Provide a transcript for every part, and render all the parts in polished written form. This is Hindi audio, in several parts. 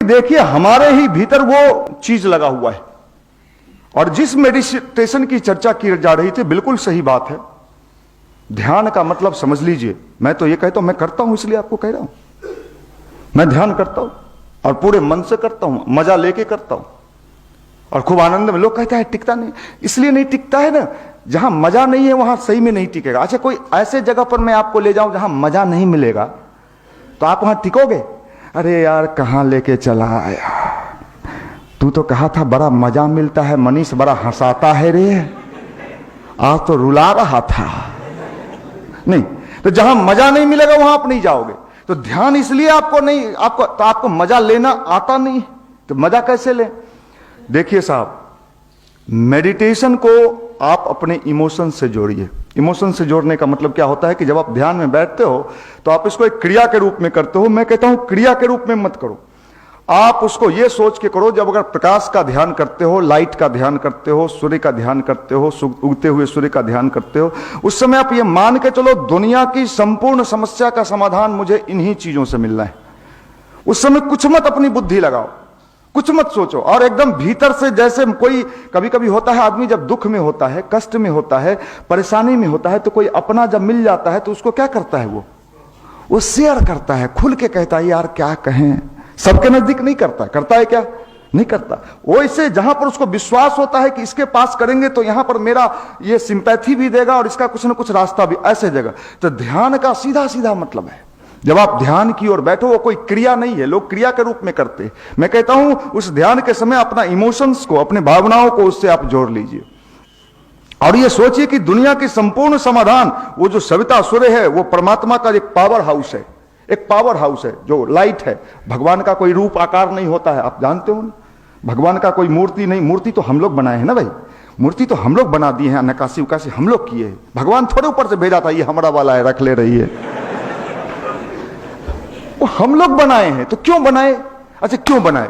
देखिए हमारे ही भीतर वो चीज लगा हुआ है। और जिस मेडिटेशन की चर्चा की जा रही थी, बिल्कुल सही बात है। ध्यान का मतलब समझ लीजिए, मैं तो ये कहता हूं, मैं करता हूं इसलिए आपको कह रहा हूं, मैं ध्यान करता हूं और पूरे मन से करता हूं, मजा लेके करता हूं और खूब आनंद में। लोग कहते हैं टिकता नहीं, इसलिए नहीं टिकता है ना, जहां मजा नहीं है वहां सही में नहीं टिकेगा। अच्छा, कोई ऐसे जगह पर मैं आपको ले जाऊं जहां मजा नहीं मिलेगा, तो आप वहां टिकोगे? अरे यार कहां लेके चला आया, तू तो कहा था बड़ा मजा मिलता है, मनीष बड़ा हंसाता है रे, आज तो रुला रहा था। नहीं, तो जहां मजा नहीं मिलेगा वहां आप नहीं जाओगे। तो ध्यान इसलिए आपको नहीं, आपको मजा लेना आता नहीं, तो मजा कैसे ले? देखिए साहब, मेडिटेशन को आप अपने इमोशन से जोड़िए। इमोशन से जोड़ने का मतलब क्या होता है कि जब आप ध्यान में बैठते हो तो आप इसको एक क्रिया के रूप में करते हो। मैं कहता हूं क्रिया के रूप में मत करो, आप उसको ये सोच के करो। जब अगर प्रकाश का ध्यान करते हो, लाइट का ध्यान करते हो, सूर्य का ध्यान करते हो, उगते हुए सूर्य का ध्यान करते हो, उस समय आप ये मान के चलो दुनिया की संपूर्ण समस्या का समाधान मुझे इन्हीं चीजों से मिलना है। उस समय कुछ मत अपनी बुद्धि लगाओ, कुछ मत सोचो, और एकदम भीतर से, जैसे कोई कभी कभी होता है आदमी जब दुख में होता है, कष्ट में होता है, परेशानी में होता है, तो कोई अपना जब मिल जाता है तो उसको क्या करता है, वो शेयर करता है, खुल के कहता है यार क्या कहें। सबके नजदीक नहीं करता, करता है क्या? नहीं करता। वो इसे जहां पर उसको विश्वास होता है कि इसके पास करेंगे तो यहां पर मेरा ये सिंपैथी भी देगा और इसका कुछ ना कुछ रास्ता भी, ऐसे जगह। तो ध्यान का सीधा सीधा मतलब है, जब आप ध्यान की ओर बैठो, वो कोई क्रिया नहीं है, लोग क्रिया के रूप में करते हैं। मैं कहता हूं उस ध्यान के समय अपना इमोशंस को, अपने भावनाओं को उससे आप जोड़ लीजिए और ये सोचिए कि दुनिया की संपूर्ण समाधान, वो जो सविता सूर्य है, वो परमात्मा का एक पावर हाउस है, एक पावर हाउस है जो लाइट है। भगवान का कोई रूप आकार नहीं होता है, आप जानते हो ना। भगवान का कोई मूर्ति नहीं, मूर्ति तो हम लोग बनाए हैं ना भाई, मूर्ति तो हम लोग बना दिए हैं, नक्काशी उकाशी हम लोग किए हैं। भगवान थोड़े ऊपर से भेजा था ये हमारा वाला है, रख ले रही है, वो हम लोग बनाए हैं। तो क्यों बनाए? अच्छा क्यों बनाए?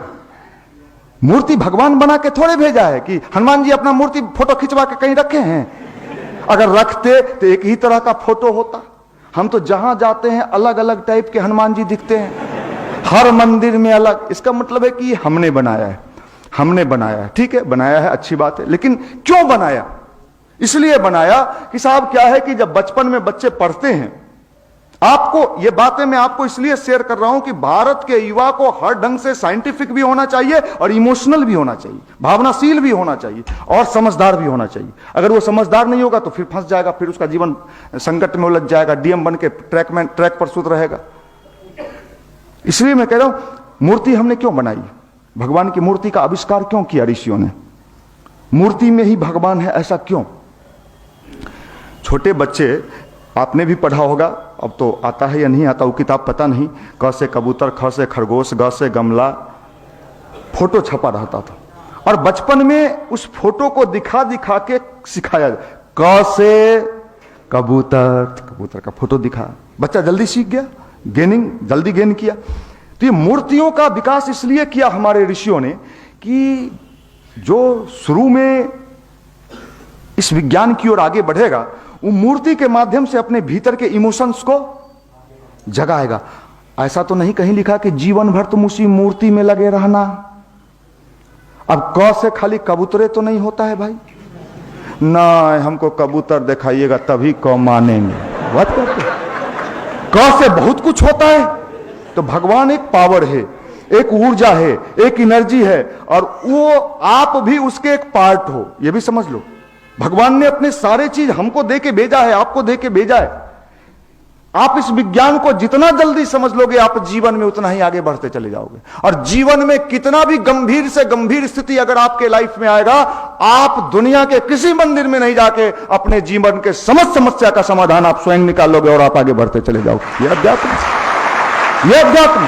मूर्ति भगवान बना के थोड़े भेजा है कि हनुमान जी अपना मूर्ति फोटो खिंचवा के कहीं रखे हैं। अगर रखते तो एक ही तरह का फोटो होता। हम तो जहां जाते हैं अलग अलग टाइप के हनुमान जी दिखते हैं, हर मंदिर में अलग। इसका मतलब है कि हमने बनाया है, हमने बनाया है। ठीक है, बनाया है, अच्छी बात है, लेकिन क्यों बनाया? इसलिए बनाया कि साहब क्या है कि जब बचपन में बच्चे पढ़ते हैं, आपको ये बातें मैं आपको इसलिए शेयर कर रहा हूं कि भारत के युवा को हर ढंग से साइंटिफिक भी होना चाहिए और इमोशनल भी होना चाहिए, भावनाशील भी होना चाहिए और समझदार भी होना चाहिए। अगर वो समझदार नहीं होगा तो फिर फंस जाएगा, फिर उसका जीवन संकट में उलझ जाएगा, डीएम बन के ट्रैक पर सुध रहेगा। इसलिए मैं कह रहा हूं मूर्ति हमने क्यों बनाई, भगवान की मूर्ति का आविष्कार क्यों किया ऋषियों ने? मूर्ति में ही भगवान है, ऐसा क्यों? छोटे बच्चे, आपने भी पढ़ा होगा, अब तो आता है या नहीं आता वो किताब पता नहीं, क से कबूतर, ख से खरगोश, ग से गमला, फोटो छपा रहता था और बचपन में उस फोटो को दिखा दिखा के सिखाया। क से कबूतर, कबूतर का फोटो दिखा, बच्चा जल्दी सीख गया, जल्दी गेन किया। तो ये मूर्तियों का विकास इसलिए किया हमारे ऋषियों ने कि जो शुरू में इस विज्ञान की ओर आगे बढ़ेगा वो मूर्ति के माध्यम से अपने भीतर के इमोशंस को जगाएगा। ऐसा तो नहीं कहीं लिखा कि जीवन भर तुम उसी मूर्ति में लगे रहना। अब क से खाली कबूतरे तो नहीं होता है भाई, ना हमको कबूतर दिखाइएगा तभी क मानेंगे, बात करते। क से बहुत कुछ होता है। तो भगवान एक पावर है, एक ऊर्जा है, एक एनर्जी है और वो आप भी उसके एक पार्ट हो, ये भी समझ लो। भगवान ने अपने सारे चीज हमको दे के भेजा है, आपको दे के भेजा है। आप इस विज्ञान को जितना जल्दी समझ लोगे आप जीवन में उतना ही आगे बढ़ते चले जाओगे। और जीवन में कितना भी गंभीर से गंभीर स्थिति अगर आपके लाइफ में आएगा, आप दुनिया के किसी मंदिर में नहीं जाके अपने जीवन के समस्त समस्या का समाधान आप स्वयं निकाल लोगे और आप आगे बढ़ते चले जाओगे। ये अध्यात्म, ये अध्यात्म।